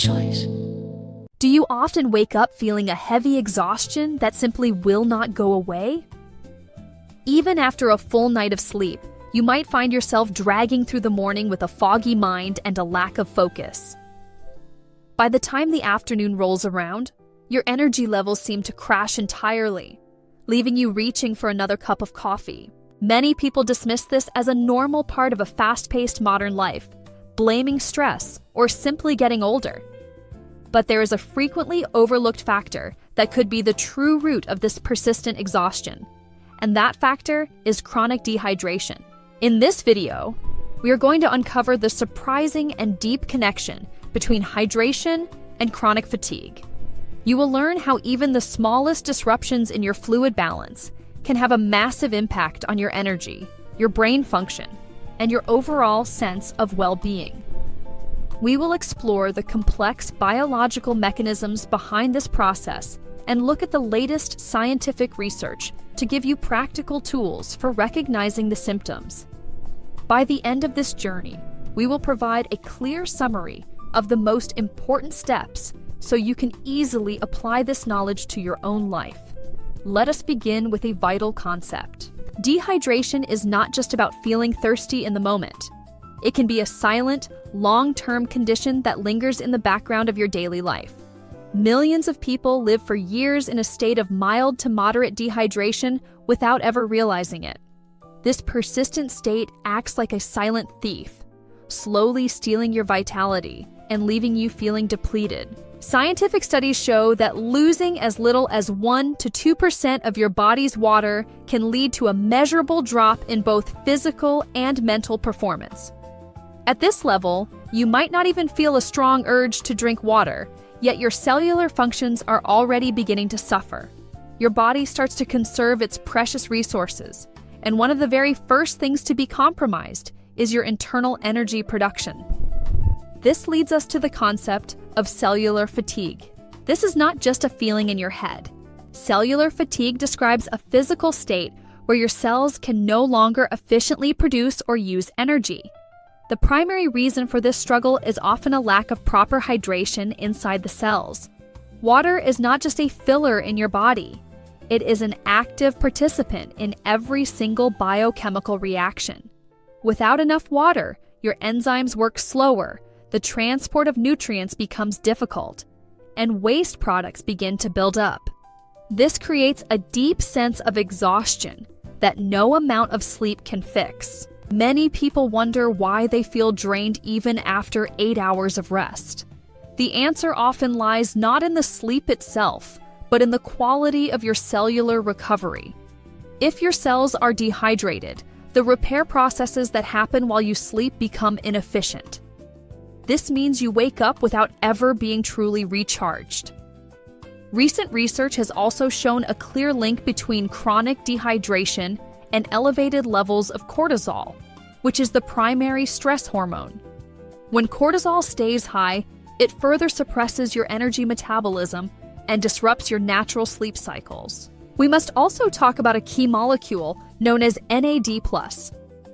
choice. Do you often wake up feeling a heavy exhaustion that simply will not go away? Even after a full night of sleep, you might find yourself dragging through the morning with a foggy mind and a lack of focus. By the time the afternoon rolls around, your energy levels seem to crash entirely, leaving you reaching for another cup of coffee. Many people dismiss this as a normal part of a fast-paced modern life, blaming stress or simply getting older. But there is a frequently overlooked factor that could be the true root of this persistent exhaustion, and that factor is chronic dehydration. In this video, we are going to uncover the surprising and deep connection between hydration and chronic fatigue. You will learn how even the smallest disruptions in your fluid balance can have a massive impact on your energy, your brain function, and your overall sense of well-being. We will explore the complex biological mechanisms behind this process and look at the latest scientific research to give you practical tools for recognizing the symptoms. By the end of this journey, we will provide a clear summary of the most important steps so you can easily apply this knowledge to your own life. Let us begin with a vital concept. Dehydration is not just about feeling thirsty in the moment. It can be a silent, long-term condition that lingers in the background of your daily life. Millions of people live for years in a state of mild to moderate dehydration without ever realizing it. This persistent state acts like a silent thief, slowly stealing your vitality and leaving you feeling depleted. Scientific studies show that losing as little as 1 to 2% of your body's water can lead to a measurable drop in both physical and mental performance. At this level, you might not even feel a strong urge to drink water, yet your cellular functions are already beginning to suffer. Your body starts to conserve its precious resources, and one of the very first things to be compromised is your internal energy production. This leads us to the concept of cellular fatigue. This is not just a feeling in your head. Cellular fatigue describes a physical state where your cells can no longer efficiently produce or use energy. The primary reason for this struggle is often a lack of proper hydration inside the cells. Water is not just a filler in your body. It is an active participant in every single biochemical reaction. Without enough water, your enzymes work slower, the transport of nutrients becomes difficult, and waste products begin to build up. This creates a deep sense of exhaustion that no amount of sleep can fix. Many people wonder why they feel drained even after 8 hours of rest. The answer often lies not in the sleep itself, but in the quality of your cellular recovery. If your cells are dehydrated, the repair processes that happen while you sleep become inefficient. This means you wake up without ever being truly recharged. Recent research has also shown a clear link between chronic dehydration and elevated levels of cortisol, which is the primary stress hormone. When cortisol stays high, it further suppresses your energy metabolism and disrupts your natural sleep cycles. We must also talk about a key molecule known as NAD+.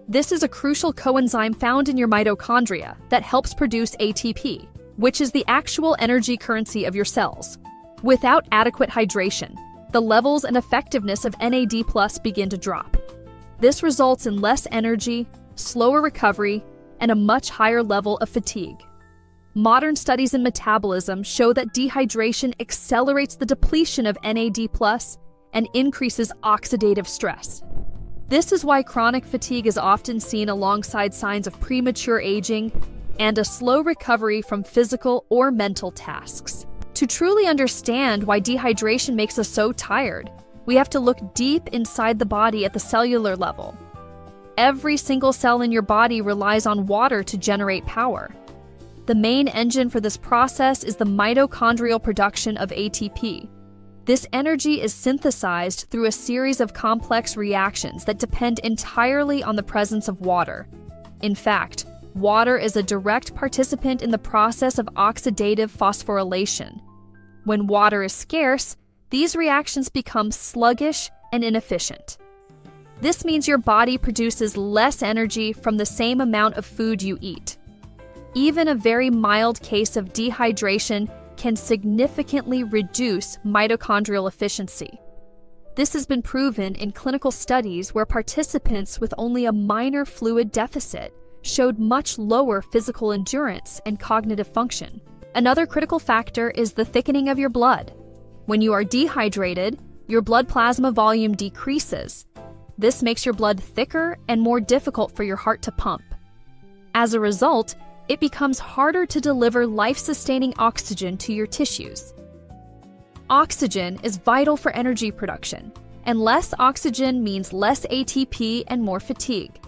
This is a crucial coenzyme found in your mitochondria that helps produce ATP, which is the actual energy currency of your cells. Without adequate hydration, the levels and effectiveness of NAD+ begin to drop. This results in less energy, slower recovery, and a much higher level of fatigue. Modern studies in metabolism show that dehydration accelerates the depletion of NAD+ and increases oxidative stress. This is why chronic fatigue is often seen alongside signs of premature aging and a slow recovery from physical or mental tasks. To truly understand why dehydration makes us so tired, we have to look deep inside the body at the cellular level. Every single cell in your body relies on water to generate power. The main engine for this process is the mitochondrial production of ATP. This energy is synthesized through a series of complex reactions that depend entirely on the presence of water. In fact, water is a direct participant in the process of oxidative phosphorylation. When water is scarce, these reactions become sluggish and inefficient. This means your body produces less energy from the same amount of food you eat. Even a very mild case of dehydration can significantly reduce mitochondrial efficiency. This has been proven in clinical studies where participants with only a minor fluid deficit showed much lower physical endurance and cognitive function. Another critical factor is the thickening of your blood. When you are dehydrated, your blood plasma volume decreases. This makes your blood thicker and more difficult for your heart to pump. As a result, it becomes harder to deliver life-sustaining oxygen to your tissues. Oxygen is vital for energy production, and less oxygen means less ATP and more fatigue.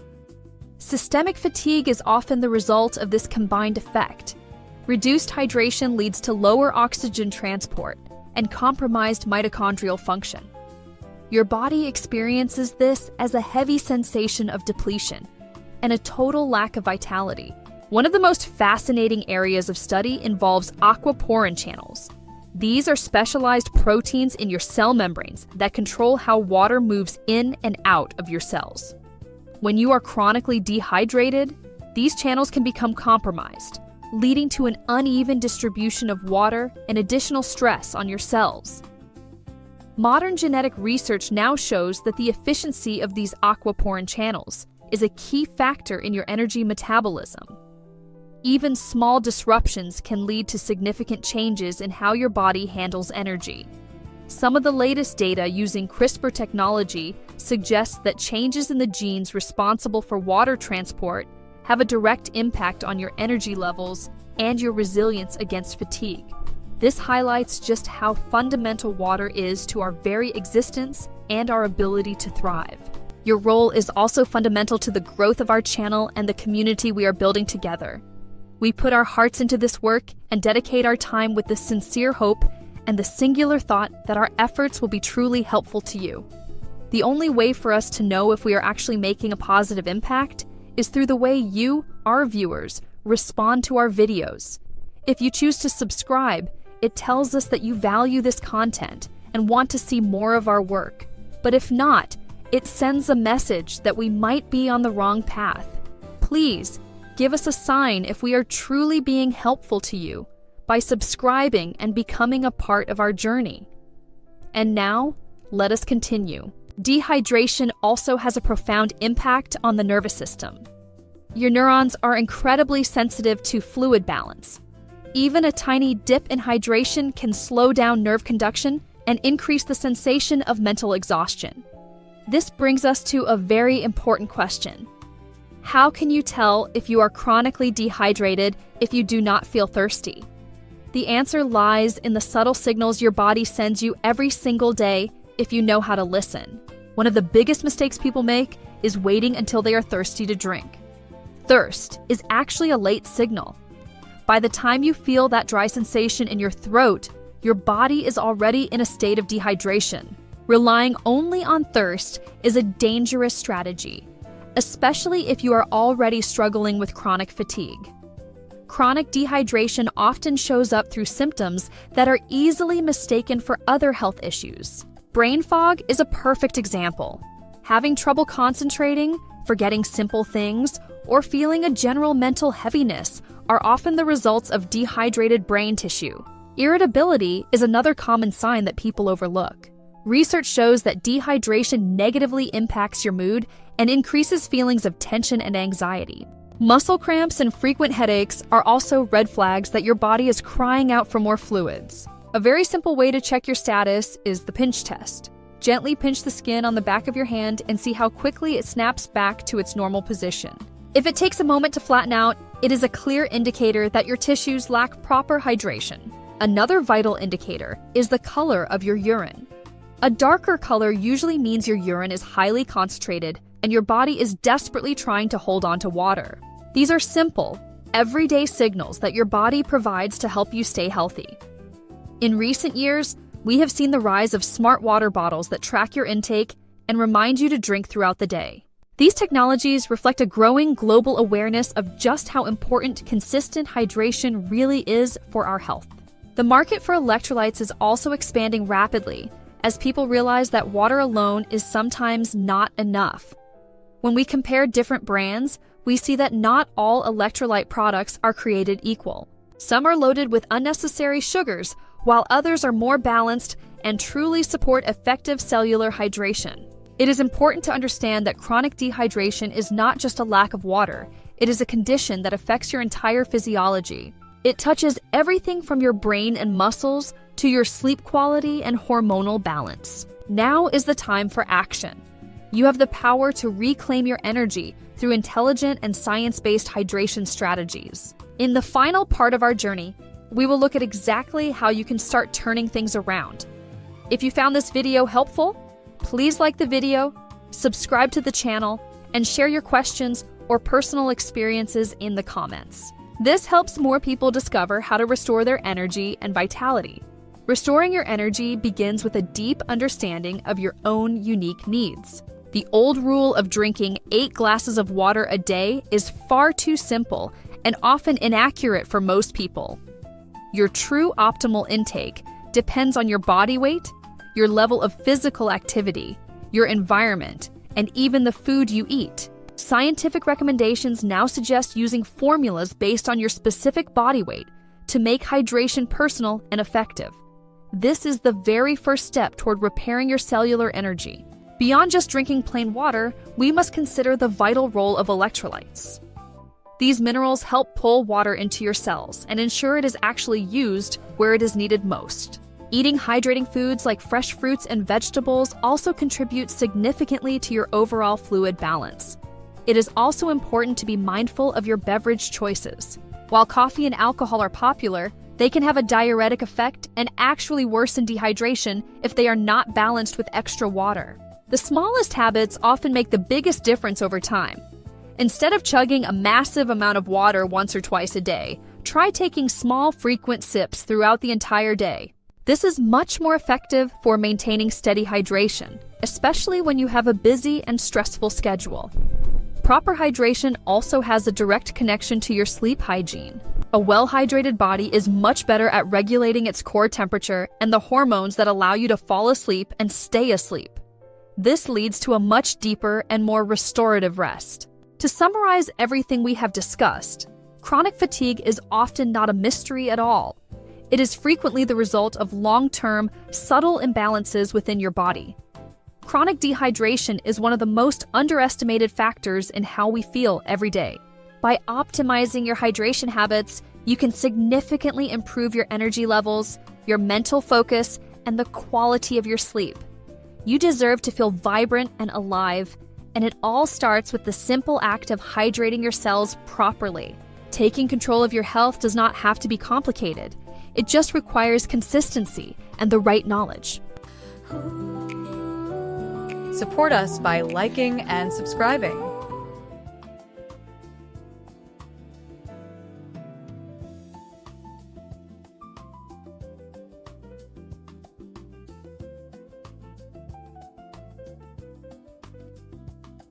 Systemic fatigue is often the result of this combined effect. Reduced hydration leads to lower oxygen transport and compromised mitochondrial function. Your body experiences this as a heavy sensation of depletion and a total lack of vitality. One of the most fascinating areas of study involves aquaporin channels. These are specialized proteins in your cell membranes that control how water moves in and out of your cells. When you are chronically dehydrated, these channels can become compromised, leading to an uneven distribution of water and additional stress on your cells. Modern genetic research now shows that the efficiency of these aquaporin channels is a key factor in your energy metabolism. Even small disruptions can lead to significant changes in how your body handles energy. Some of the latest data using CRISPR technology suggests that changes in the genes responsible for water transport have a direct impact on your energy levels and your resilience against fatigue. This highlights just how fundamental water is to our very existence and our ability to thrive. Your role is also fundamental to the growth of our channel and the community we are building together. We put our hearts into this work and dedicate our time with the sincere hope and the singular thought that our efforts will be truly helpful to you. The only way for us to know if we are actually making a positive impact is through the way you, our viewers, respond to our videos. If you choose to subscribe, it tells us that you value this content and want to see more of our work. But if not, it sends a message that we might be on the wrong path. Please, give us a sign if we are truly being helpful to you by subscribing and becoming a part of our journey. And now, let us continue. Dehydration also has a profound impact on the nervous system. Your neurons are incredibly sensitive to fluid balance. Even a tiny dip in hydration can slow down nerve conduction and increase the sensation of mental exhaustion. This brings us to a very important question. How can you tell if you are chronically dehydrated if you do not feel thirsty? The answer lies in the subtle signals your body sends you every single day if you know how to listen. One of the biggest mistakes people make is waiting until they are thirsty to drink. Thirst is actually a late signal. By the time you feel that dry sensation in your throat, your body is already in a state of dehydration. Relying only on thirst is a dangerous strategy, especially if you are already struggling with chronic fatigue. Chronic dehydration often shows up through symptoms that are easily mistaken for other health issues. Brain fog is a perfect example. Having trouble concentrating, forgetting simple things, or feeling a general mental heaviness are often the results of dehydrated brain tissue. Irritability is another common sign that people overlook. Research shows that dehydration negatively impacts your mood and increases feelings of tension and anxiety. Muscle cramps and frequent headaches are also red flags that your body is crying out for more fluids. A very simple way to check your status is the pinch test. Gently pinch the skin on the back of your hand and see how quickly it snaps back to its normal position. If it takes a moment to flatten out, it is a clear indicator that your tissues lack proper hydration. Another vital indicator is the color of your urine. A darker color usually means your urine is highly concentrated and your body is desperately trying to hold on to water. These are simple, everyday signals that your body provides to help you stay healthy. In recent years, we have seen the rise of smart water bottles that track your intake and remind you to drink throughout the day. These technologies reflect a growing global awareness of just how important consistent hydration really is for our health. The market for electrolytes is also expanding rapidly as people realize that water alone is sometimes not enough. When we compare different brands, we see that not all electrolyte products are created equal. Some are loaded with unnecessary sugars, while others are more balanced and truly support effective cellular hydration. It is important to understand that chronic dehydration is not just a lack of water. It is a condition that affects your entire physiology. It touches everything from your brain and muscles to your sleep quality and hormonal balance. Now is the time for action. You have the power to reclaim your energy through intelligent and science-based hydration strategies. In the final part of our journey, we will look at exactly how you can start turning things around. If you found this video helpful, please like the video, subscribe to the channel, and share your questions or personal experiences in the comments. This helps more people discover how to restore their energy and vitality. Restoring your energy begins with a deep understanding of your own unique needs. The old rule of drinking 8 glasses of water a day is far too simple and often inaccurate for most people. Your true optimal intake depends on your body weight, your level of physical activity, your environment, and even the food you eat. Scientific recommendations now suggest using formulas based on your specific body weight to make hydration personal and effective. This is the very first step toward repairing your cellular energy. Beyond just drinking plain water, we must consider the vital role of electrolytes. These minerals help pull water into your cells and ensure it is actually used where it is needed most. Eating hydrating foods like fresh fruits and vegetables also contributes significantly to your overall fluid balance. It is also important to be mindful of your beverage choices. While coffee and alcohol are popular, they can have a diuretic effect and actually worsen dehydration if they are not balanced with extra water. The smallest habits often make the biggest difference over time. Instead of chugging a massive amount of water once or twice a day, try taking small, frequent sips throughout the entire day. This is much more effective for maintaining steady hydration, especially when you have a busy and stressful schedule. Proper hydration also has a direct connection to your sleep hygiene. A well-hydrated body is much better at regulating its core temperature and the hormones that allow you to fall asleep and stay asleep. This leads to a much deeper and more restorative rest. To summarize everything we have discussed, chronic fatigue is often not a mystery at all. It is frequently the result of long-term, subtle imbalances within your body. Chronic dehydration is one of the most underestimated factors in how we feel every day. By optimizing your hydration habits, you can significantly improve your energy levels, your mental focus, and the quality of your sleep. You deserve to feel vibrant and alive, and it all starts with the simple act of hydrating your cells properly. Taking control of your health does not have to be complicated. It just requires consistency and the right knowledge. Support us by liking and subscribing.